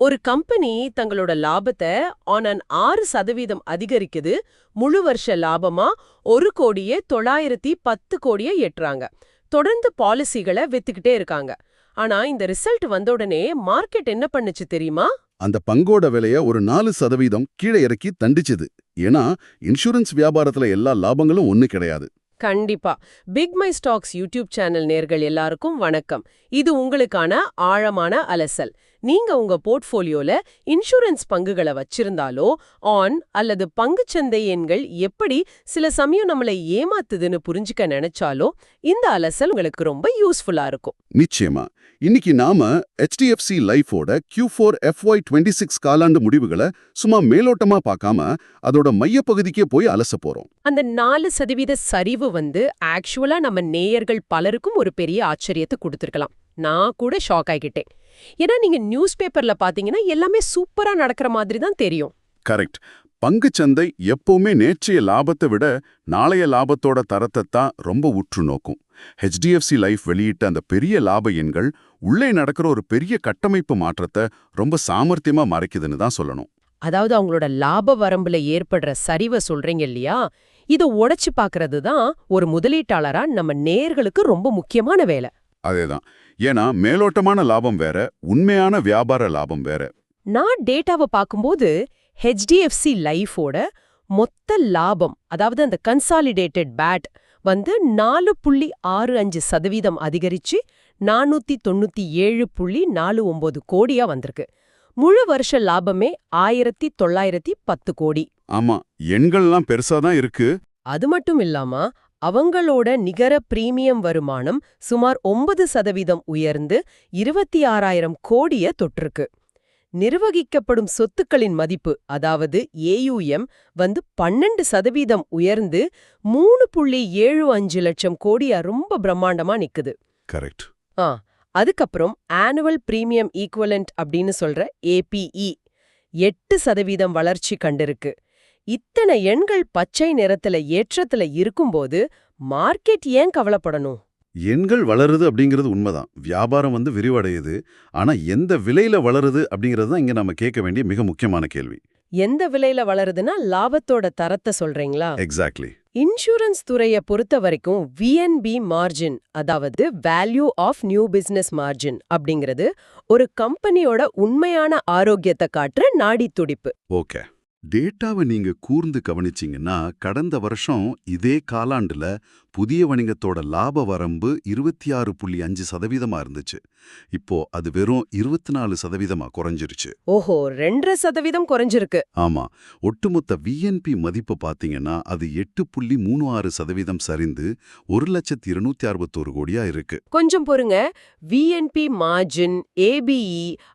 ஒரு கம்பெனி தங்களோட லாபத்தை ஆன் அன் 6% அதிகரிக்குது. முழு வருஷ லாபமா 1,910,00,00,000 எட்டுறாங்க. தொடர்ந்து பாலிசிகளை வித்துக்கிட்டே இருக்காங்க. ஆனா இந்த ரிசல்ட் வந்த உடனே மார்க்கெட் என்ன பண்ணுச்சு தெரியுமா? அந்த பங்கோட விலைய ஒரு 4% கீழே இறக்கி தண்டிச்சுது. ஏன்னா இன்சூரன்ஸ் வியாபாரத்துல எல்லா லாபங்களும் ஒண்ணு கிடையாது. கண்டிப்பா. Pick my stocks YouTube channel நேர்கள் எல்லாருக்கும் வணக்கம். இது உங்களுக்கான ஆழமான அலசல். நீங்க உங்க போர்ட்ஃபோலியோல இன்சூரன்ஸ் பங்குகளை வச்சிருந்தாலோ ஆன் அல்லது பங்குச்சந்தை எண்கள் எப்படி சில சமயம் நம்மளை ஏமாத்துதுன்னு புரிஞ்சுக்க நினைச்சாலோ இந்த அலசல் உங்களுக்கு ரொம்ப யூஸ்ஃபுல்லா இருக்கும். நிச்சயமா. இன்னைக்கு நாம HDFC லைஃபோட Q4 FY26 காலாண்டு முடிவுகளை சும்மா மேலோட்டமா பார்க்காம அதோட மையப்பகுதிக்கே போய் அலச போறோம். அந்த 4% சரிவு ஆக்சுவலா நம்ம நேயர்கள் பலருக்கும் ஒரு பெரிய ஆச்சரியத்தை கொடுத்திருக்கலாம். நான் கூட ஷாக் ஆகிட்டேன். ஏன்னா நீங்க நியூஸ் பேப்பர்ல பாத்தீங்கன்னா எல்லாமே சூப்பரா நடக்கிற மாதிரி தான் தெரியும். கரெக்ட். பங்குச்சந்தை எப்பவுமே நேற்றைய லாபத்தை விட நாளைய லாபத்தோட தரத்தை தான் ரொம்ப உற்று நோக்கும். HDFC லைஃப் வெளியிட்ட அந்த பெரிய லாப எண்கள் உள்ளே நடக்கிற ஒரு பெரிய கட்டமைப்பு மாற்றத்தை ரொம்ப சாமர்த்தியமா மறைக்குதுன்னு தான் சொல்லணும். அதாவது அவங்களோட லாப வரம்புல ஏற்படுற சரிவை சொல்றீங்க இல்லையா? இதை உடைச்சு பாக்குறது தான் ஒரு முதலீட்டாளரா நம்ம நேயர்களுக்கு ரொம்ப முக்கியமான வேலை. அதேதான். ஏன்னா மேலோட்டமான லாபம் வேற, உண்மையான வியாபார லாபம் வேற. நான் டேட்டாவை பார்க்கும்போது HDFC லைஃபோட மொத்த லாபம், அதாவது அந்த கன்சாலிடேட்டட் பேட் 4.65% அதிகரிச்சு 497.49 கோடியா வந்திருக்கு. முழு வருஷ லாபமே 1,910 கோடி. ஆமா, எண்கள்லாம் பெருசா தான் இருக்கு. அது மட்டும் இல்லாம அவங்களோட நிகர பிரீமியம் வருமானம் சுமார் 9% உயர்ந்து 26,000 கோடிய தொற்றிருக்கு. நிர்வகிக்கப்படும் சொத்துக்களின் மதிப்பு, அதாவது AUM 12% உயர்ந்து 3.75 லட்சம் கோடியா ரொம்ப பிரம்மாண்டமா நிக்குது. கரெக்ட். அதுக்கப்புறம் ஆனுவல் பிரீமியம் ஈக்குவலண்ட் அப்படின்னு சொல்ற APE 8% வளர்ச்சி கண்டிருக்கு. இத்தனை எண்கள் பச்சை நிறத்துல ஏற்றத்துல இருக்கும்போது மார்க்கெட் ஏன் கவலைப்படணும்? எண்கள் வளருது அப்படிங்கிறது உண்மைதான். வியாபாரம் விரிவடையுது. ஆனா எந்த விலையில வளருது அப்படிங்கிறது தான் இங்க நம்ம கேட்க வேண்டிய மிக முக்கியமான கேள்வி. எந்த விலையில வளருதுன்னா லாபத்தோட தரத்தை சொல்றீங்களா? எக்ஸாக்ட்லி. இன்சூரன்ஸ் துறையை பொறுத்த வரைக்கும் VNB மார்ஜின், அதாவது value of new business margin அப்படிங்கிறது ஒரு கம்பெனியோட உண்மையான ஆரோக்கியத்தை காட்டுற நாடி துடிப்பு. ஓகே. டேட்டாவை நீங்க கூர்ந்து கவனிச்சீங்கன்னா கடந்த வருஷம் இதே காலாண்டுல புதிய வணிகத்தோட லாப வரம்பு 26.5% இருந்துச்சு. இப்போ அது வெறும் 24% குறைஞ்சிருச்சு. ஓஹோ, 2% குறைஞ்சிருக்கு. ஆமா. ஒட்டுமொத்த VNP மதிப்பு பாத்தீங்கன்னா அது 8.36% சரிந்து 1,261 கோடியா இருக்கு. கொஞ்சம் பொறுங்க. VNP மார்ஜின், ABE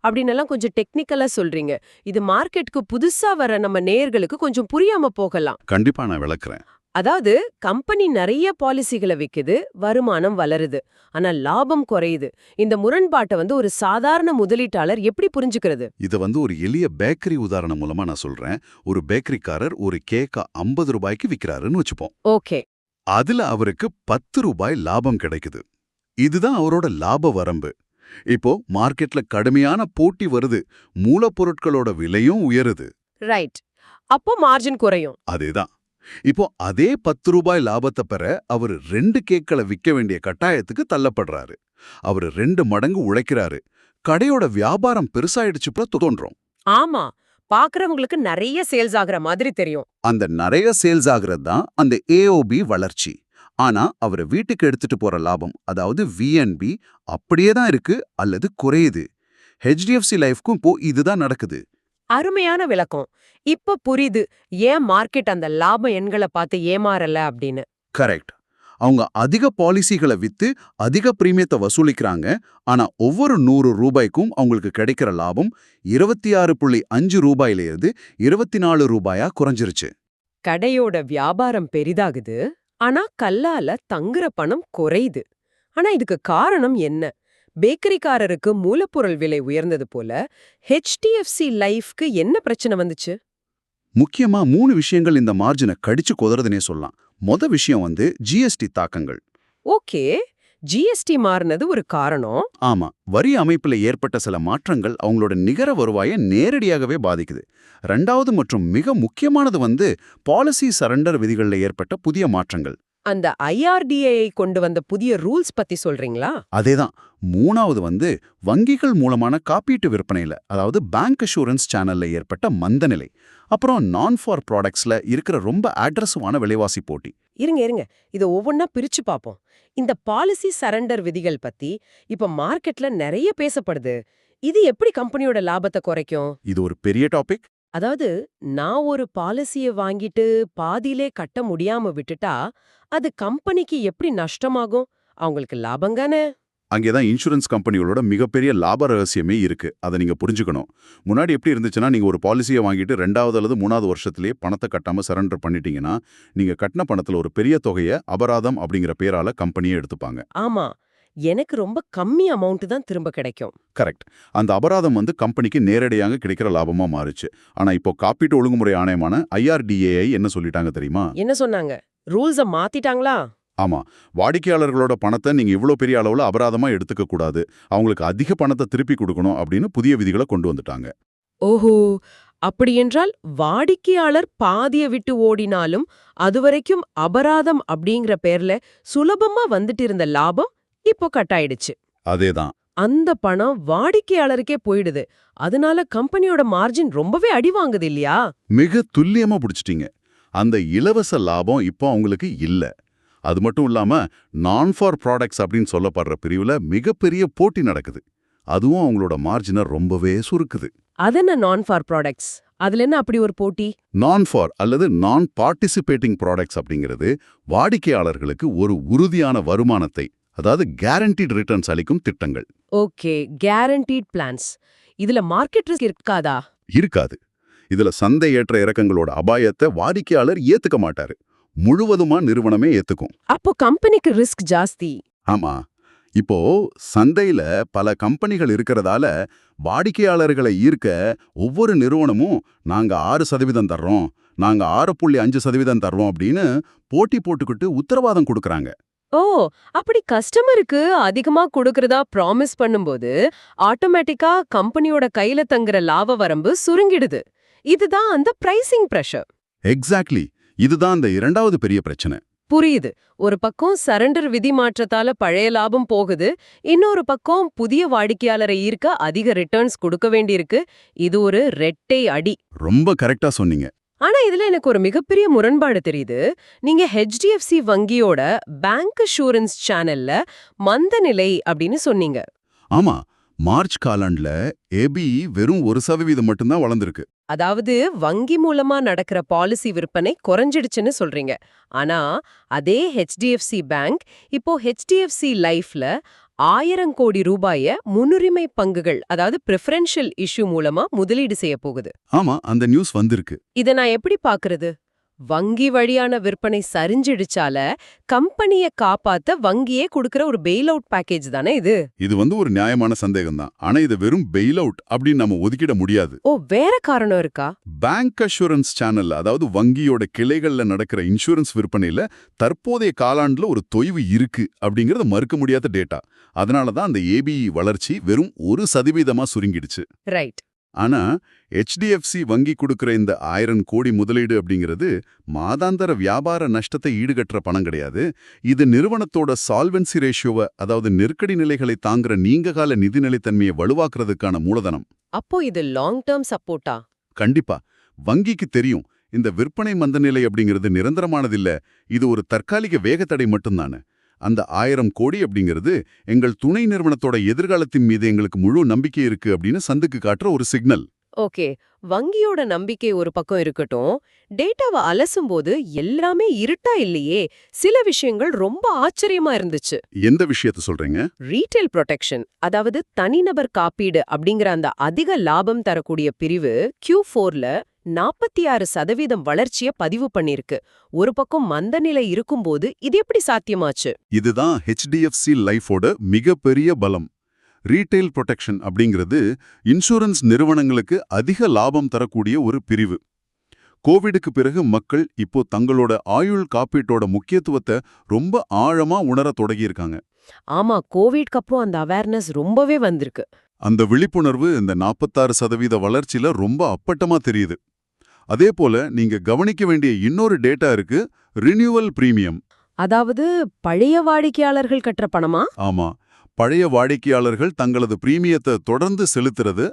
அப்படின்னு கொஞ்சம் டெக்னிக்கலா சொல்றீங்க. இது மார்க்கெட்டுக்கு புதுசா வர நம்ம நேயர்களுக்கு கொஞ்சம் புரியாம போகலாம். கண்டிப்பா நான் விளக்குறேன். அதாவது கம்பெனி நிறைய பாலிசிகளை விக்குது, வருமானம் வளருது, ஆனா லாபம் குறையுது. இந்த முரண்பாட்டை ஒரு சாதாரண முதலீட்டாளர் எப்படி புரிஞ்சுக்கிறது? இத ஒரு எளிய பேக்கரி உதாரணம் மூலமா நான் சொல்றேன். ஒரு பேக்கரிக்காரர் ஒரு கேக்க 50 ரூபாய்க்கு விக்கிறாருன்னு வச்சுப்போம். ஓகே. அதுல அவருக்கு 10 ரூபாய் லாபம் கிடைக்குது. இதுதான் அவரோட லாப வரம்பு. இப்போ மார்க்கெட்ல கடுமையான போட்டி வருது, மூலப்பொருட்களோட விலையும் உயருது. ரைட். அப்போ மார்ஜின் குறையும். அதேதான். இப்போ அதே 10 ரூபாய் லாபத்தை பெற அவர் 2 கேக்களை விற்க வேண்டிய கட்டாயத்துக்கு தள்ளப்படுறாரு. அவர் 2 மடங்கு உழைக்கிறாரு. கடையோட வியாபாரம் பெருசாயிடுச்சு போல தோன்றும். ஆமா, பாக்குறவங்களுக்கு நிறைய சேல்ஸ் ஆகுற மாதிரி தெரியும். அந்த நிறைய சேல்ஸ் ஆகுறது தான் அந்த AOB வளர்ச்சி. ஆனா அவரை வீட்டுக்கு எடுத்துட்டு போற லாபம், அதாவது VNB அப்படியே தான் இருக்கு அல்லது குறையுது. HDFC லைஃப்க்கும் இப்போ இதுதான் நடக்குது. அருமையான விளக்கம். இப்ப புரியுது ஏன் மார்க்கெட் அந்த லாப எண்களை பார்த்து ஏமாறல அப்படின்னு. கரெக்ட். அவங்க அதிக பாலிசிகளை வித்து அதிக பிரீமியத்தை வசூலிக்கிறாங்க. ஆனா ஒவ்வொரு 100 ரூபாய்க்கும் அவங்களுக்கு கிடைக்கிற லாபம் 26.5 ரூபாயிலிருந்து 24 ரூபாயா குறைஞ்சிருச்சு. கடையோட வியாபாரம் பெரிதாகுது, ஆனா கல்லால தங்குற பணம் குறையுது. ஆனா இதுக்கு காரணம் என்ன? பேக்கரிக்காரருக்கு மூலப்பொருள் விலை உயர்ந்தது போல HDFC லைஃப்க்கு என்ன பிரச்சனை வந்துச்சு? முக்கியமா 3 விஷயங்கள் இந்த மார்ஜினை கடிச்சு கொதறதுனே சொல்லலாம். விஷயம் GST தாக்கங்கள். ஓகே, ஜிஎஸ்டி மாறினது ஒரு காரணம். ஆமா, வரி அமைப்புல ஏற்பட்ட சில மாற்றங்கள் அவங்களோட நிகர வருவாயை நேரடியாகவே பாதிக்குது. ரெண்டாவது மற்றும் மிக முக்கியமானது பாலிசி சரண்டர் விதிகள்ல ஏற்பட்ட புதிய மாற்றங்கள். அந்த ஐஆர்டிஏஐ கொண்டு வந்த புதிய ரூல்ஸ் பத்தி சொல்றீங்களா? அதேதான். மூணாவது வங்கிகள் மூலமான காப்பீட்டு விற்பனையில, அதாவது பேங்க் அஷூரன்ஸ் சேனல்ல ஏற்பட்ட மந்தநிலை. அப்புறம் நான் ஃபார் ப்ராடக்ட்ஸ்ல இருக்கிற ரொம்ப அட்ரஸிவான விலைவாசி போட்டி. இருங்க இத ஒவ்வொன்னா பிரிச்சு பாப்போம். இந்த பாலிசி சரண்டர் விதிகள் பத்தி இப்ப மார்க்கெட்ல நிறைய பேசப்படுது. இது எப்படி கம்பெனியோட லாபத்தை குறைக்கும்? இது ஒரு பெரிய டாபிக். அதாவது, நான் ஒரு பாலிசிய வாங்கிட்டு பாதியிலே கட்ட முடியாம விட்டுட்டா அது கம்பெனிக்கு எப்படி நஷ்டமாகும்? அவங்களுக்கு லாபங்கானே? அங்கேதான் இன்சூரன்ஸ் கம்பெனிகளோட மிகப்பெரிய லாப ரகசியமே இருக்கு. அதை நீங்க புரிஞ்சுக்கணும். முன்னாடி எப்படி இருந்துச்சுன்னா, நீங்க ஒரு பாலிசியை வாங்கிட்டு 2வது அல்லது 3வது வருஷத்திலேயே பணத்தை கட்டாம சரண்டர் பண்ணிட்டீங்கன்னா, நீங்க கட்டின பணத்துல ஒரு பெரிய தொகையை அபராதம் அப்படிங்கிற பேரால கம்பெனியே எடுத்துப்பாங்க. ஆமா, எனக்கு ரொம்ப கம்மி அமௌண்ட் தான் திரும்ப கிடைக்கும். கரெக்ட். அந்த அபராதம் கம்பெனிக்கு நேரடியாக கிடைக்கிற லாபமா மாறுச்சு. ஆனா இப்போ காப்பீட்டு ஒழுங்குமுறை ஆணையமான ஐஆர்டிஏஐ என்ன சொல்லிட்டாங்க தெரியுமா? என்ன சொன்னாங்க? ரூல்ஸ மாத்திட்டாங்களா? ஆமா, வாடிக்கையாளர்களோட பணத்தை நீங்க இவ்ளோ பெரிய அளவுல அபராதமா எடுத்துக்க கூடாது, அவங்களுக்கு அதிக பணத்தை திருப்பி கொடுக்கணும் அப்படின்னு புதிய விதிகளை கொண்டு வந்துட்டாங்க. ஓஹோ, அப்படியென்றால் வாடிக்கையாளர் பாதிய விட்டு ஓடினாலும் அதுவரைக்கும் அபராதம் அப்படிங்கிற பேர்ல சுலபமா வந்துட்டு இருந்த லாபம் இப்போ கட்டாயிடுச்சு. அதேதான். அந்த பணம் வாடிக்கையாளருக்கே போயிடுது. அதனால கம்பெனியோட மார்ஜின் ரொம்பவே அடி வாங்குது இல்லையா? மிக துல்லியமா புடிச்சிட்டீங்க. அந்த இலவச லாபம் இப்போ அவங்களுக்கு இல்ல. அது மட்டும் இல்லாம நான் ஃபார் ப்ராடக்ட்ஸ் அப்படின்னு சொல்லப்படுற பிரிவுல மிகப்பெரிய போட்டி நடக்குது. அதுவும் அவங்களோட மார்ஜினை ரொம்பவே சுருக்குது. அதென்ன நான் ஃபார் ப்ராடக்ட்ஸ்? அதுல என்ன அப்படி ஒரு போட்டி? நான் ஃபார் அல்லது நான் பார்ட்டிசிபேட்டிங் ப்ராடக்ட்ஸ் அப்படிங்கிறது வாடிக்கையாளர்களுக்கு ஒரு உறுதியான வருமானத்தை, அதாவது கேரண்டீட் ரிட்டர்ன்ஸ் அளிக்கும் திட்டங்கள். Okay, guaranteed plans. இதுல மார்க்கெட் ரிஸ்க் இருக்காதா? இருக்காது. இதுல சந்தை ஏற்ற இறக்கங்களோட அபாயத்தை வாடிக்கையாளர் ஏத்துக்க மாட்டாரு. முழுவதுமா நிறுவனமே ஏத்துக்கும். அப்போ கம்பெனிக்கு ரிஸ்க் ஜாஸ்தி. ஆமா, இப்போ சந்தையில பல கம்பெனிகள் இருக்கிறதால வாடிக்கையாளர்களை ஈர்க்க ஒவ்வொரு நிறுவனமும் நாங்க 6% தர்றோம், நாங்க 6.5% தர்றோம் அப்படின்னு போட்டி போட்டுக்கிட்டு உத்தரவாதம் கொடுக்கறாங்க. ஓ, அப்படி கஸ்டமருக்கு அதிகமா கொடுக்கறதா ப்ராமிஸ் பண்ணும்போது ஆட்டோமேட்டிக்கா கம்பெனியோட கையில தங்குற லாப வரம்பு சுருங்கிடுது. இதுதான் அந்த பிரைசிங் பிரஷர். எக்ஸாக்ட்லி. இதுதான் அந்த 2வது பெரிய பிரச்சனை. புரியுது. ஒரு பக்கம் சரண்டர் விதி மாற்றத்தால பழைய லாபம் போகுது, இன்னொரு பக்கம் புதிய வாடிக்கையாளரை ஈர்க்க அதிக ரிட்டர்ன்ஸ் கொடுக்க வேண்டியிருக்கு. இது ஒரு ரெட்டை அடி. ரொம்ப கரெக்டா சொன்னீங்க. ஆனா இதுல எனக்கு ஒரு மிகப்பெரிய முரண்பாடு தெரியுது. நீங்க HDFC வங்கியோட பேங்க் அஷூரன்ஸ் சேனல்ல மந்தநிலை அப்படின்னு சொன்னீங்க. ஆமா, மார்ச் காலாண்டுல ஏபிஇ வெறும் 1% மட்டும்தான் வளர்ந்திருக்கு. அதாவது வங்கி மூலமா நடக்கிற பாலிசி விற்பனை குறைஞ்சிடுச்சுன்னு சொல்றீங்க. ஆனா அதே HDFC பேங்க் இப்போ HDFC லைஃப்ல 1000 கோடி ரூபாய முன்னுரிமை பங்குகள், அதாவது பிரெஃபரன்ஷியல் இஷ்யூ மூலமா முதலீடு செய்ய போகுது. ஆமா, அந்த நியூஸ் வந்திருக்கு. இத நான் எப்படி பாக்குறது? வங்கி வழியான விற்பனை சரிஞ்சிடுச்சால கம்பெனிய காப்பாத்த வங்கியே கொடுக்கிற ஒரு பெயில் அவுட் பேக்கேஜ் தானே இது? இது ஒரு நியாயமான சந்தேகம் தான். ஆனா இது வெறும் பெயில் அவுட் அப்படின்னு நம்ம ஒதுக்கிட முடியாது. ஓ, வேற காரணம் இருக்கா? பேங்க் அஷூரன்ஸ் சேனல், அதாவது வங்கியோட கிளைகள்ல நடக்கிற இன்சூரன்ஸ் விற்பனையில தற்போதைய காலாண்டுல ஒரு தொய்வு இருக்கு அப்படிங்கறது மறுக்க முடியாத டேட்டா. அதனாலதான் அந்த ஏபிஇ வளர்ச்சி வெறும் 1% சுருங்கிடுச்சு. ரைட். ஆனா HDFC வங்கி கொடுக்கிற இந்த 1000 கோடி முதலீடு அப்படிங்கிறது மாதாந்தர வியாபார நஷ்டத்தை ஈடுகட்டுற பணம் கிடையாது. இது நிறுவனத்தோட சால்வென்சி ரேஷியோவை, அதாவது நெருக்கடி நிலைகளை தாங்குற நீண்டகால நிதிநிலைத்தன்மையை வலுவாக்குறதுக்கான மூலதனம். அப்போ இது லாங் டேர்ம் சப்போர்ட்டா? கண்டிப்பா. வங்கிக்கு தெரியும் இந்த விற்பனை மந்தநிலை அப்படிங்கிறது நிரந்தரமானதில்ல, இது ஒரு தற்காலிக வேகத்தடை மட்டும்தானு. அந்த 1000 கோடி அப்படிங்கிறது எங்கள் துணை நிறுவனத்தோட எதிர்காலத்தின் மீது எங்களுக்கு முழு நம்பிக்கை இருக்கு அப்படின்னு சந்துக்கு காட்டுற ஒரு சிக்னல். ஓகே, வங்கியோட நம்பிக்கை ஒரு பக்கம் இருக்கட்டும். டேட்டாவை அலசும்போது எல்லாமே இருட்டா இல்லையே. சில விஷயங்கள் ரொம்ப ஆச்சரியமா இருந்துச்சு. எந்த விஷயத்த சொல்றீங்க? ரீட்டெயில் ப்ரொடெக்ஷன், அதாவது தனிநபர் காப்பீடு அப்படிங்கிற அந்த அதிக லாபம் தரக்கூடிய பிரிவு Q4ல 46% வளர்ச்சிய பதிவு பண்ணிருக்கு. ஒரு பக்கம் மந்தநிலை இருக்கும்போது இது எப்படி சாத்தியமாச்சு? இதுதான் HDFC லைஃபோட மிகப்பெரிய பலம். ரீட்டெயில் ப்ரொடெக்ஷன் அப்படிங்கிறது இன்சூரன்ஸ் நிறுவனங்களுக்கு அதிக லாபம் தரக்கூடிய ஒரு பிரிவு. கோவிடுக்கு பிறகு மக்கள் இப்போ தங்களோட ஆயுள் காப்பீட்டோட முக்கியத்துவத்தை ரொம்ப ஆழமா உணர தொடங்கியிருக்காங்க. ஆமா, கோவிட்க்கு அப்புறம் அந்த அவேர்னஸ் ரொம்பவே வந்திருக்கு. அந்த விழிப்புணர்வு இந்த 46% வளர்ச்சியில ரொம்ப அப்பட்டமா தெரியுது. அதே போல நீங்க கவனிக்க வேண்டிய இன்னொரு டேட்டா இருக்கு, ரினியூவல் பிரீமியம். அதாவது பழைய வாடிக்கையாளர்கள் கட்டுற பணமா? ஆமா, பழைய வாடிக்கையாளர்கள் தங்களது பிரீமியத்தை தொடர்ந்து செலுத்துறது,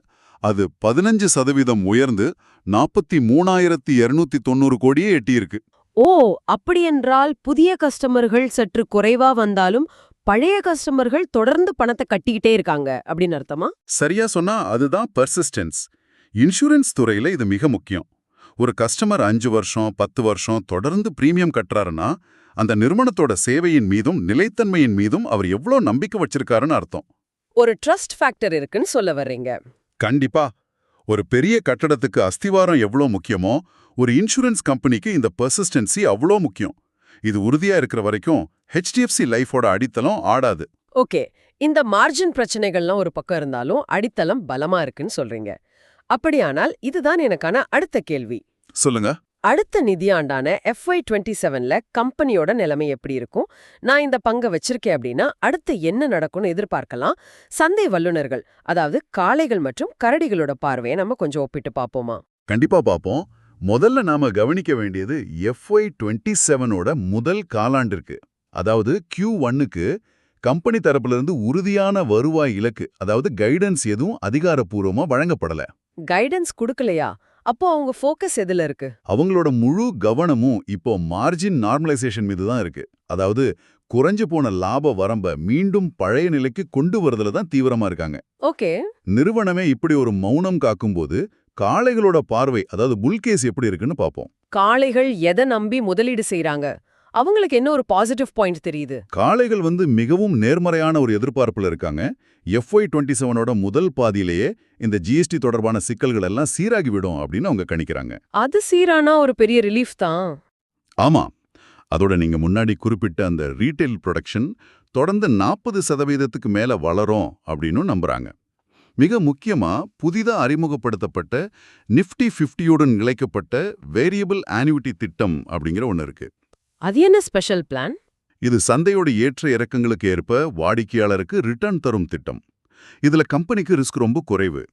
அது 15% உயர்ந்து 43,290 கோடியே எட்டியிருக்கு. ஓ, அப்படியென்றால் புதிய கஸ்டமர்கள் சற்று குறைவா வந்தாலும் பழைய கஸ்டமர்கள் தொடர்ந்து பணத்தை கட்டிக்கிட்டே இருக்காங்க அப்படின்னு அர்த்தமா? சரியா சொன்னா அதுதான் பெர்சிஸ்டன்ஸ். இன்சூரன்ஸ் துறையில இது மிக முக்கியம். ஒரு கஸ்டமர் 5 வருஷம் 10 வருஷம் தொடர்ந்து பிரீமியம் கட்டுறாருன்னா அந்த நிறுவனத்தோட சேவையின் மீதும் நிலைத்தன்மையின் மீதும் அவர் எவ்வளோ நம்பிக்கை வச்சிருக்காருன்னு அர்த்தம். ஒரு ட்ரஸ்ட் ஃபேக்டர் இருக்குன்னு சொல்ல வர்றீங்க. கண்டிப்பா. ஒரு பெரிய கட்டடத்துக்கு அஸ்திவாரம் எவ்வளோ முக்கியமோ ஒரு இன்சூரன்ஸ் கம்பெனிக்கு இந்த பெர்சிஸ்டன்சி அவ்வளோ முக்கியம். இது உறுதியா இருக்கிற வரைக்கும் HDFC லைஃபோட அடித்தளம் ஆடாது. ஓகே, இந்த மார்ஜின் பிரச்சனைகள்லாம் ஒரு பக்கம் இருந்தாலும் அடித்தளம் பலமா இருக்குன்னு சொல்றீங்க. அப்படியானால் இதுதான் எனக்கான அடுத்த கேள்வி. சொல்லுங்க. அடுத்த நிதியாண்டான FY27ல கம்பெனியோட நிலைமை எப்படி இருக்கும்? நான் இந்த பங்கை வச்சிருக்கேன் அப்படின்னா அடுத்து என்ன நடக்கும்னு எதிர்பார்க்கலாம்? சந்தை வல்லுநர்கள், அதாவது காளைகள் மற்றும் கரடிகளோட பார்வையை நம்ம கொஞ்சம் ஒப்பிட்டு பார்ப்போமா? கண்டிப்பா பார்ப்போம். முதல்ல நாம கவனிக்க வேண்டியது FY27ஓட முதல் காலாண்டிற்கு, அதாவது Q1க்கு கம்பெனி தரப்பிலிருந்து உறுதியான வருவாய் இலக்கு, அதாவது கைடன்ஸ் எதுவும் அதிகாரப்பூர்வமா வழங்கப்படல. கைடன்ஸ் கொடுக்கலையா? அப்போ அவங்க ஃபோக்கஸ் எதுல இருக்கு? அவங்களோட முழு கவனமும் இப்போ மார்ஜின் நார்மலைசேஷன் மீது தான் இருக்கு. அதாவது குறைஞ்சு போன லாப வரம்ப மீண்டும் பழைய நிலைக்கு கொண்டு வரதுல தான் தீவிரமா இருக்காங்க. ஓகே. நிறுவனமே இப்படி ஒரு மௌனம் காக்கும்போது காளைகளோட பார்வை, அதாவது புல்கேஸ் எப்படி இருக்குன்னு பார்ப்போம். காளைகள் எதை நம்பி முதலீடு செய்றாங்க? அவங்களுக்கு என்ன ஒரு பாசிட்டிவ் பாயிண்ட் தெரியுது? காளைகள் மிகவும் நேர்மறையான ஒரு எதிர்பார்ப்புல இருக்காங்க. FY27ஓட முதல் பாதியிலேயே இந்த GST தொடர்பான சிக்கல்கள் எல்லாம் சீராகிவிடும் அப்படின்னு அவங்க கணிக்கிறாங்க. அது சீரானா ஒரு பெரிய ரிலீஃப் தான். ஆமா, அதோட நீங்க முன்னாடி குறிப்பிட்ட அந்த ரீட்டைல் ப்ரொடக்ஷன் தொடர்ந்து 40%க்கு மேல வளரும் அப்படின்னு நம்புறாங்க. மிக முக்கியமா புதிதா அறிமுகப்படுத்தப்பட்ட நிஃப்டி 50யுடன் இணைக்கப்பட்ட வேரியபிள் ஆன்யூட்டி திட்டம் அப்படிங்கிற ஒன்று இருக்கு. அது என்ன ஸ்பெஷல் பிளான்? இது சந்தையோட ஏற்ற இறக்கங்களுக்கு ஏற்ப வாடிக்கையாளருக்கு ரிட்டர்ன் தரும் திட்டம். இதுல கம்பெனிக்கு ரிஸ்க் ரொம்ப குறைவு.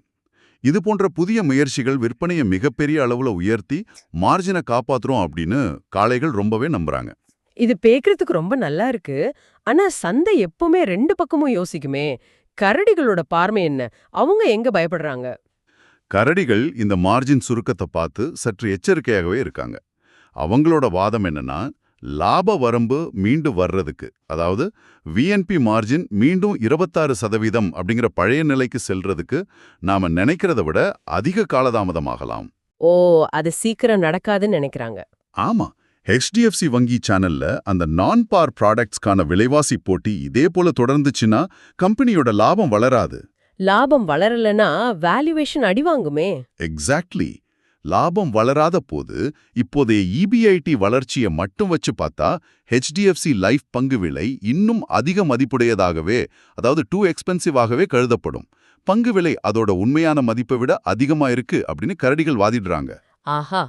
இது போன்ற புதிய முயற்சிகள் விற்பனையை மிகப்பெரிய அளவுல உயர்த்தி மார்ஜினை காப்பாத்துறோம் அப்படின்னு காளைகள் ரொம்பவே நம்புறாங்க. இது பேக்கிறதுக்கு ரொம்ப நல்லா இருக்கு. ஆனா சந்தை எப்பவுமே ரெண்டு பக்கமும் யோசிக்குமே. கரடிகளோட பார்வை என்ன? அவங்க எங்க பயப்படுறாங்க? கரடிகள் இந்த மார்ஜின் சுருக்கத்தை பார்த்து சற்று எச்சரிக்கையாகவே இருக்காங்க. அவங்களோட வாதம் என்னன்னா, லாப வரம்பு மீண்டு வர்றதுக்கு, அதாவது VNP மார்ஜின் மீண்டும் 26% அப்படிங்கிற பழைய நிலைக்கு செல்றதுக்கு நாம நினைக்கிறத விட அதிக காலதாமதமாகலாம். ஓ, அது சீக்கிரம் நடக்காதுன்னு நினைக்கிறாங்க. ஆமா, HDFC வங்கி சேனல்ல அந்த நான் பார் ப்ராடக்ட்ஸ்க்கான விலைவாசி போட்டி இதே போல தொடர்ந்துச்சுன்னா கம்பெனியோட லாபம் வளராது. லாபம் வளரலனா வேல்யூவேஷன் அடிவாங்குமே. எக்ஸாக்ட்லி. லாபம் வளராத போது இப்போதைய EBIT வளர்ச்சியை மட்டும் வச்சு பார்த்தா HDFC லைஃப் பங்கு விலை இன்னும் அதிக மதிப்புடையதாகவே, அதாவது டூ எக்ஸ்பென்சிவாகவே கருதப்படும். பங்கு விலை அதோட உண்மையான மதிப்பை விட அதிகமா இருக்கு அப்படின்னு கரடிகள் வாதிடுறாங்க. ஆஹா,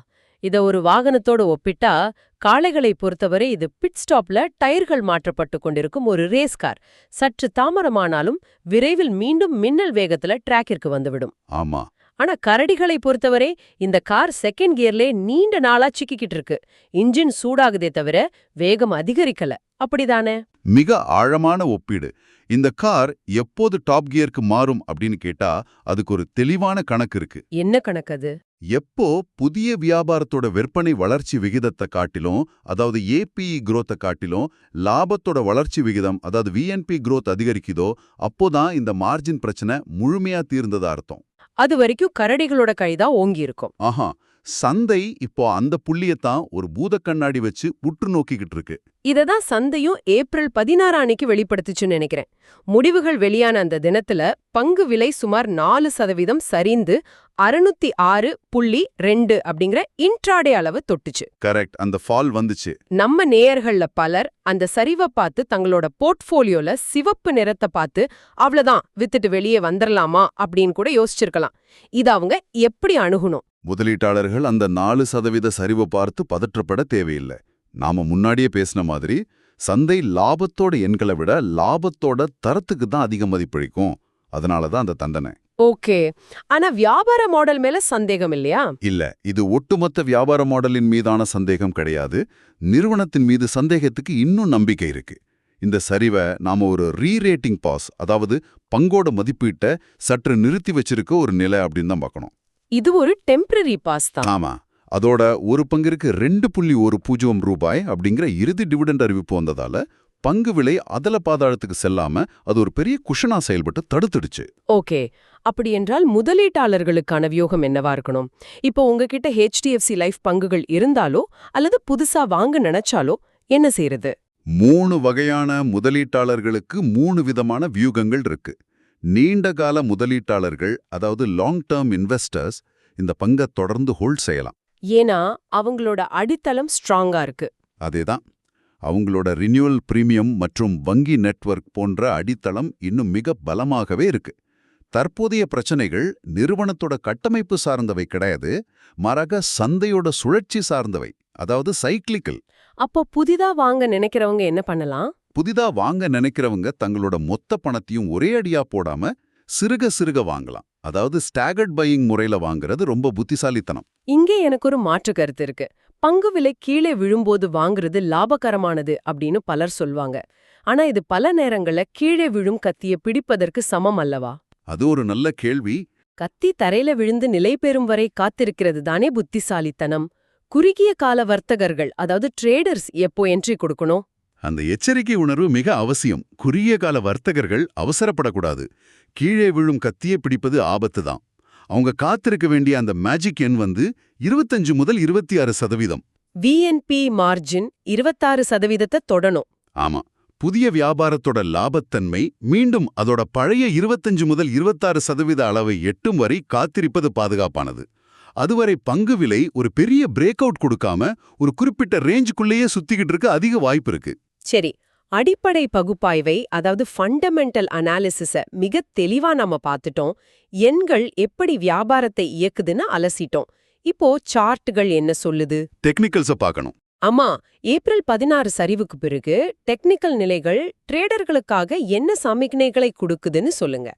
இத ஒரு வாகனத்தோட ஒப்பிட்டா காளைகளை பொறுத்தவரை இது பிட் ஸ்டாப்ல டயர்கள் மாற்றப்பட்டு கொண்டிருக்கும் ஒரு ரேஸ் கார். சற்று தாமதமானாலும் விரைவில் மீண்டும் மின்னல் வேகத்துல டிராக்கிற்கு வந்துவிடும். ஆமா. ஆனா கரடிகளை பொறுத்தவரை இந்த கார் செகண்ட் கியர்லே நீண்ட நாளா சிக்கிக்கிட்டு இருக்கு. இன்ஜின் சூடாகுதே தவிர வேகம் அதிகரிக்கல. அப்படிதானே? மிக ஆழமான ஒப்பீடு. இந்த கார் எப்போது டாப் கியருக்கு மாறும் அப்படின்னு கேட்டா அதுக்கு ஒரு தெளிவான கணக்கு இருக்கு. என்ன கணக்கு அது? எப்போ புதிய வியாபாரத்தோட விற்பனை வளர்ச்சி விகிதத்தை காட்டிலும், அதாவது APE growth காட்டிலும் லாபத்தோட வளர்ச்சி விகிதம், அதாவது VNP growth அதிகரிக்குதோ அப்போதான் இந்த மார்ஜின் பிரச்சனை முழுமையா தீர்ந்ததா அர்த்தம். அது வரைக்கும் கரடிகளோட கைதான் ஓங்கி இருக்கும். ஆஹா, சந்தை இப்போ அந்த புள்ளியத்தான் ஒரு பூத கண்ணாடி வச்சு உற்று நோக்கிக்கிட்டு இருக்கு. இததான் சந்தையும் ஏப்ரல் 16 அன்னைக்கு வெளிப்படுத்துச்சுன்னு நினைக்கிறேன். முடிவுகள் வெளியான அந்த தினத்துல பங்கு விலை சுமார் 4% சரிந்து 606.2 அப்படிங்கிற இன்ட்ராடே அளவு தொட்டுச்சு. கரெக்ட், அந்த ஃபால் வந்துச்சு. நம்ம நேயர்கள்ல பலர் அந்த சரிவை பார்த்து தங்களோட போர்ட்ஃபோலியோல சிவப்பு நிறத்தை பார்த்து அவ்வளவுதான் வித்துட்டு வெளியே வந்துடலாமா அப்படின்னு கூட யோசிச்சிருக்கலாம். இது அவங்க எப்படி அணுகணும்? முதலீட்டாளர்கள் அந்த 4% சரிவை பார்த்து பதற்றப்பட தேவையில்லை. நாம முன்னாடியே பேசின மாதிரி சந்தை லாபத்தோட எண்களை விட லாபத்தோட தரத்துக்கு தான் அதிக மதிப்பளிக்கும். அதனால தான் அந்த தண்டனை. ஓகே. ஆனா வியாபார மாடல் மேல சந்தேகம் இல்லையா? இல்ல, இது ஒட்டுமொத்த வியாபார மாடலின் மீதான சந்தேகம் கிடையாது. நிறுவனத்தின் மீது சந்தேகத்துக்கு இன்னும் நம்பிக்கை இருக்கு. இந்த சரிவை நாம ஒரு ரீரேட்டிங் பாஸ், அதாவது பங்கோட மதிப்பீட்டை சற்று நிறுத்தி வச்சிருக்க ஒரு நிலை அப்படின்னு தான் பார்க்கணும். இது ஒரு டெம்பரரி பாஸ் தான். ஆமா, அதோட ஒரு பங்கிற்கு 2.10 ரூபாய் அப்படிங்கிற இறுதி டிவிடெண்ட் அறிவிப்பு வந்ததால பங்கு விலை அதல பாதாளத்துக்கு செல்லாம அது ஒரு பெரிய குஷனா செயல்பட்டு தடுத்துடுச்சு. ஓகே. அப்படி என்றால் முதலீட்டாளர்களுக்கான வியூகம் என்னவா இருக்கணும்? இப்போ உங்ககிட்ட HDFC லைஃப் பங்குகள் இருந்தாலோ அல்லது புதுசா வாங்க நினைச்சாலோ என்ன செய்யறது? 3 வகையான முதலீட்டாளர்களுக்கு 3 விதமான வியூகங்கள் இருக்கு. நீண்டகால முதலீட்டாளர்கள், அதாவது லாங் டேர்ம் இன்வெஸ்டர்ஸ், இந்த பங்கை தொடர்ந்து ஹோல்ட் செய்யலாம். ஏன்னா அவங்களோட அடித்தளம் ஸ்ட்ராங்கா இருக்கு. அதேதான், அவங்களோட ரினியூவல் பிரீமியம் மற்றும் வங்கி நெட்வொர்க் போன்ற அடித்தளம் இன்னும் மிக பலமாகவே இருக்கு. தற்போதைய பிரச்சனைகள் நிறுவனத்தோட கட்டமைப்பு சார்ந்தவை கிடையாது, மாறாக சந்தையோட சுழற்சி சார்ந்தவை, அதாவது சைக்கிளிக்கல். அப்போ புதிதா வாங்க நினைக்கிறவங்க என்ன பண்ணலாம்? புதிதா வாங்க நினைக்கிறவங்க தங்களோட மொத்த பணத்தையும் ஒரே அடியா போடாம சிறுக சிறுக வாங்கலாம். அதாவது ஸ்டாகர்ட் பையிங் முறையில வாங்குறது ரொம்ப புத்திசாலித்தனம். இங்கே எனக்கு ஒரு மாற்று கருத்து இருக்கு. பங்கு விலை கீழே விழும்போது வாங்குறது லாபகரமானது அப்படின்னு பலர் சொல்வாங்க. ஆனா இது பல நேரங்கள்ல கீழே விழும் கத்திய பிடிப்பதற்கு சமம் அல்லவா? அது ஒரு நல்ல கேள்வி. கத்தி தரையில விழுந்து நிலை பெறும் வரை காத்திருக்கிறது தானே புத்திசாலித்தனம். குறுகிய கால வர்த்தகர்கள், அதாவது ட்ரேடர்ஸ், எப்போ என்ட்ரி கொடுக்கணும்? அந்த எச்சரிக்கை உணர்வு மிக அவசியம். குறுகிய கால வர்த்தகர்கள் அவசரப்படக்கூடாது. கீழே விழும் கத்தியை பிடிப்பது ஆபத்து தான். அவங்க காத்திருக்க வேண்டிய அந்த மேஜிக் எண் 25 முதல் 26%. VNP margin 26% தொடணும். ஆமா, புதிய வியாபாரத்தோட லாபத்தன்மை மீண்டும் அதோட பழைய 25 முதல் 26% அளவை எட்டும் வரை காத்திருப்பது பாதுகாப்பானது. அதுவரை பங்கு விலை ஒரு பெரிய பிரேக் அவுட் கொடுக்காம ஒரு குறிப்பிட்ட ரேஞ்சுக்குள்ளேயே சுத்திக்கிட்டு இருக்க அதிக வாய்ப்பு இருக்கு. சரி, அடிப்படை பகுப்பாய்வை, அதாவது ஃபண்டமெண்டல் அனாலிசிஸ மிக தெளிவா நாம பார்த்துட்டோம். எண்கள் எப்படி வியாபாரத்தை இயக்குதுன்னு அலசிட்டோம். இப்போ சார்ட்டுகள் என்ன சொல்லுது? டெக்னிக்கல்ஸை பார்க்கணும். ஆமா, ஏப்ரல் 16 சரிவுக்கு பிறகு டெக்னிக்கல் நிலைகள் ட்ரேடர்களுக்காக என்ன சமிக்ஞைகளை கொடுக்குதுன்னு சொல்லுங்க.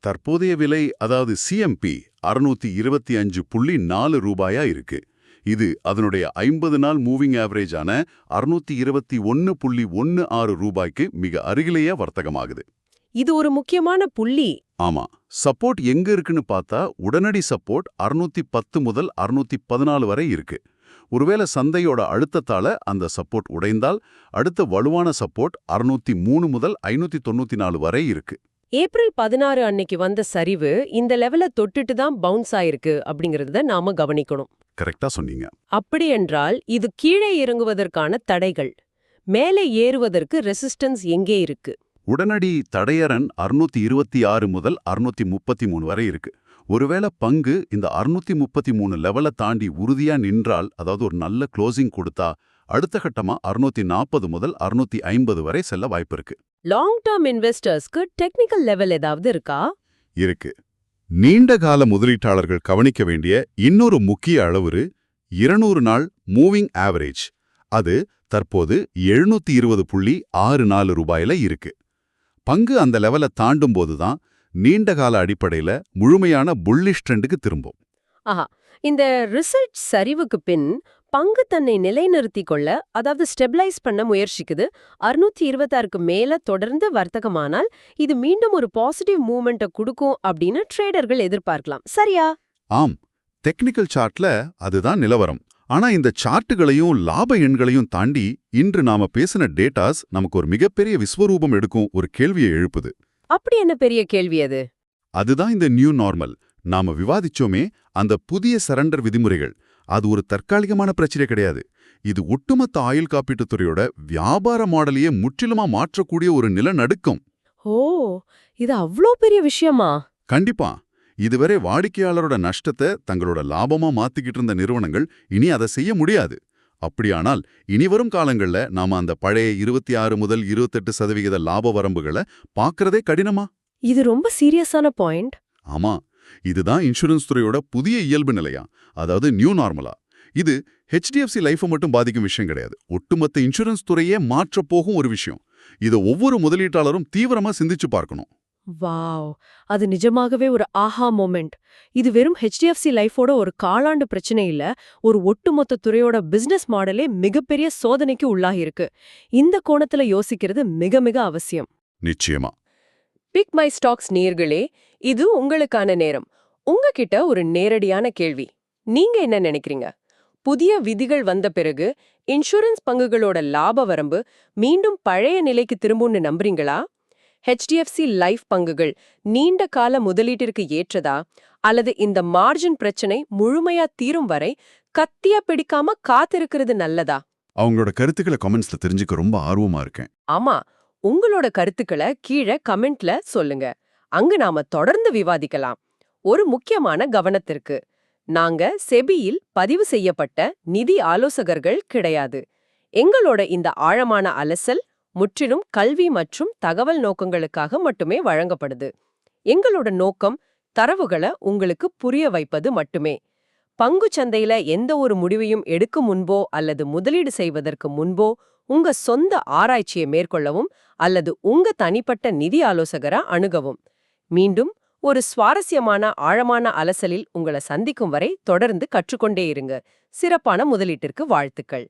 தற்போதைய விலை, அதாவது CMP 625.4 ரூபாயா இருக்கு. இது அதனுடைய 50 நாள் மூவிங் ஆவரேஜான 621.16 ரூபாய்க்கு மிக அருகிலேயே வர்த்தகமாகுது. இது ஒரு முக்கியமான புள்ளி. ஆமா, சப்போர்ட் எங்க இருக்குன்னு பார்த்தா உடனடி சப்போர்ட் 610 முதல் 614 வரை இருக்கு. ஒருவேளை சந்தையோட அழுத்தத்தால அந்த சப்போர்ட் உடைந்தால் அடுத்த வலுவான சப்போர்ட் 603 முதல் 594 வரை இருக்கு. ஏப்ரல் 16 அன்னைக்கு வந்த சரிவு இந்த லெவல தொட்டுட்டு தான் பவுன்ஸ் ஆயிருக்கு அப்படிங்கறத நாம கவனிக்கணும். கரெக்டா சொன்னீங்க. அப்படி என்றால் இது கீழே இறங்குவதற்கான தடைகள், மேலே ஏறுவதற்கு ரெசிஸ்டன்ஸ் எங்கே இருக்கு? உடனடி தடையரன் 626 முதல் 633 வரை இருக்கு. ஒருவேளை பங்கு இந்த 633 லெவலை தாண்டி உறுதியா நின்றால், அதாவது ஒரு நல்ல க்ளோசிங் கொடுத்தா, அடுத்த கட்டமா 640 முதல் 650 வரை செல்ல வாய்ப்பு இருக்கு. லாங் டேர்ம் இன்வெஸ்டர்ஸ்க்கு டெக்னிக்கல் லெவல் ஏதாவது இருக்கா? இருக்கு. நீண்ட கால முதலீட்டாளர்கள் கவனிக்க வேண்டிய இன்னொரு முக்கிய அளவுரு 200 நாள் மூவிங் ஆவரேஜ். அது தற்போது 720.64 ரூபாயில இருக்கு. பங்கு அந்த லெவலை தாண்டும் போதுதான் நீண்டகால அடிப்படையில முழுமையான புல்லிஷ் ட்ரெண்டுக்கு திரும்பும். ஆஹா, இந்த ரிசல்ட் சரிவுக்கு பின் பங்கு தன்னை நிலைநிறுத்திக் கொள்ள, அதாவது ஸ்டெபிளைஸ் பண்ண முயற்சிக்குது. 626க்கு மேல தொடர்ந்து வர்த்தகமானால் இது மீண்டும் ஒரு பாசிட்டிவ் மூவ்மெண்ட்டை கொடுக்கும் அப்படின்னு ட்ரேடர்கள் எதிர்பார்க்கலாம். சரியா? ஆம், டெக்னிக்கல் சார்ட்ல அதுதான் நிலவரம். ஆனா இந்த சார்ட்டுகளையும் லாப எண்களையும் தாண்டி இன்று நாம பேசின டேட்டாஸ் நமக்கு ஒரு மிகப்பெரிய விஸ்வரூபம் எடுக்கும் ஒரு கேள்வியை எழுப்புது. அப்படி என்ன பெரிய கேள்வி அது? அதுதான் இந்த நியூ நார்மல். நாம விவாதிச்சோமே, அந்த புதிய சரண்டர் விதிமுறைகள். அது ஒரு தற்காலிகமான பிரச்சனை கிடையாது. இது ஒட்டுமொத்த ஆயுள் காப்பீட்டுத் துறையோட வியாபார மாடலையே முற்றிலுமா மாற்றக்கூடிய ஒரு நிலநடுக்கம். ஓ, இது அவ்ளோ பெரிய விஷயமா? கண்டிப்பா. இதுவரை வாடிக்கையாளரோட நஷ்டத்தை தங்களோட லாபமா மாத்திக்கிட்டு இருந்த நிறுவனங்கள் இனி அதை செய்ய முடியாது. அப்படியானால் இனிவரும் காலங்கள்ல நாம அந்த பழைய 26 முதல் 28% லாப வரம்புகளை பார்க்கறதே கடினமா? இது ரொம்ப சீரியஸான பாயிண்ட். ஆமா, இதுதான் இன்சூரன்ஸ் துறையோட புதிய இயல்பு நிலையா, அதாவது நியூ நார்மலா. இது HDFC லைஃபை மட்டும் பாதிக்கும் விஷயம் கிடையாது. ஒட்டுமொத்த இன்சூரன்ஸ் துறையே மாற்றப் போகும் ஒரு விஷயம். இதை ஒவ்வொரு முதலீட்டாளரும் தீவிரமா சிந்திச்சு பார்க்கணும். வாவ், அது நிஜமாகவே ஒரு ஆஹா மொமெண்ட். இது வெறும் HDFC லைஃபோட ஒரு காலாண்டு பிரச்சனை இல்ல, ஒரு ஒட்டுமொத்த துறையோட பிசினஸ் மாடலே மிகப்பெரிய சோதனைக்கு உள்ளாகியிருக்கு. இந்த கோணத்துல யோசிக்கிறது மிக மிக அவசியம். நிச்சயமா. பிக் மை ஸ்டாக்ஸ் நேயர்களே, இது உங்களுக்கான நேரம். உங்ககிட்ட ஒரு நேரடியான கேள்வி. நீங்க என்ன நினைக்கிறீங்க? புதிய விதிகள் வந்த பிறகு இன்சூரன்ஸ் பங்குகளோட லாப வரம்பு மீண்டும் பழைய நிலைக்கு திரும்பும்னு நம்புறீங்களா? HDFC லைஃப் பங்குகள் நீண்ட கால முதலீட்டிற்கு ஏற்றதா, அல்லது இந்த மார்ஜின் பிரச்சனை முழுமையா தீரும் வரை கத்தியா பிடிக்காம காத்திருக்கிறது நல்லதா? அவங்களோட கருத்துக்களை கமெண்ட்ஸ்ல தெரிஞ்சுக்க ரொம்ப ஆர்வமா இருக்கேன். ஆமா, உங்களோட கருத்துக்களை கீழே கமெண்ட்ல சொல்லுங்க. அங்கு நாம தொடர்ந்து விவாதிக்கலாம். ஒரு முக்கியமான கவனத்திற்கு, நாங்க செபியில் பதிவு செய்யப்பட்ட நிதி ஆலோசகர்கள் கிடையாது. எங்களோட இந்த ஆழமான அலசல் முற்றிலும் கல்வி மற்றும் தகவல் நோக்கங்களுக்காக மட்டுமே வழங்கப்படுது. எங்களோட நோக்கம் தரவுகளை உங்களுக்கு புரிய வைப்பது மட்டுமே. பங்குச் சந்தையில எந்த ஒரு முடிவையும் எடுக்கும் முன்போ அல்லது முதலீடு செய்வதற்கு முன்போ உங்க சொந்த ஆராய்ச்சியை மேற்கொள்ளவும் அல்லது உங்க தனிப்பட்ட நிதி ஆலோசகரை அணுகவும். மீண்டும் ஒரு சுவாரஸ்யமான ஆழமான அலசலில் உங்களை சந்திக்கும் வரை தொடர்ந்து கற்றுக்கொண்டே இருங்க. சிறப்பான முதலீட்டிற்கு வாழ்த்துக்கள்.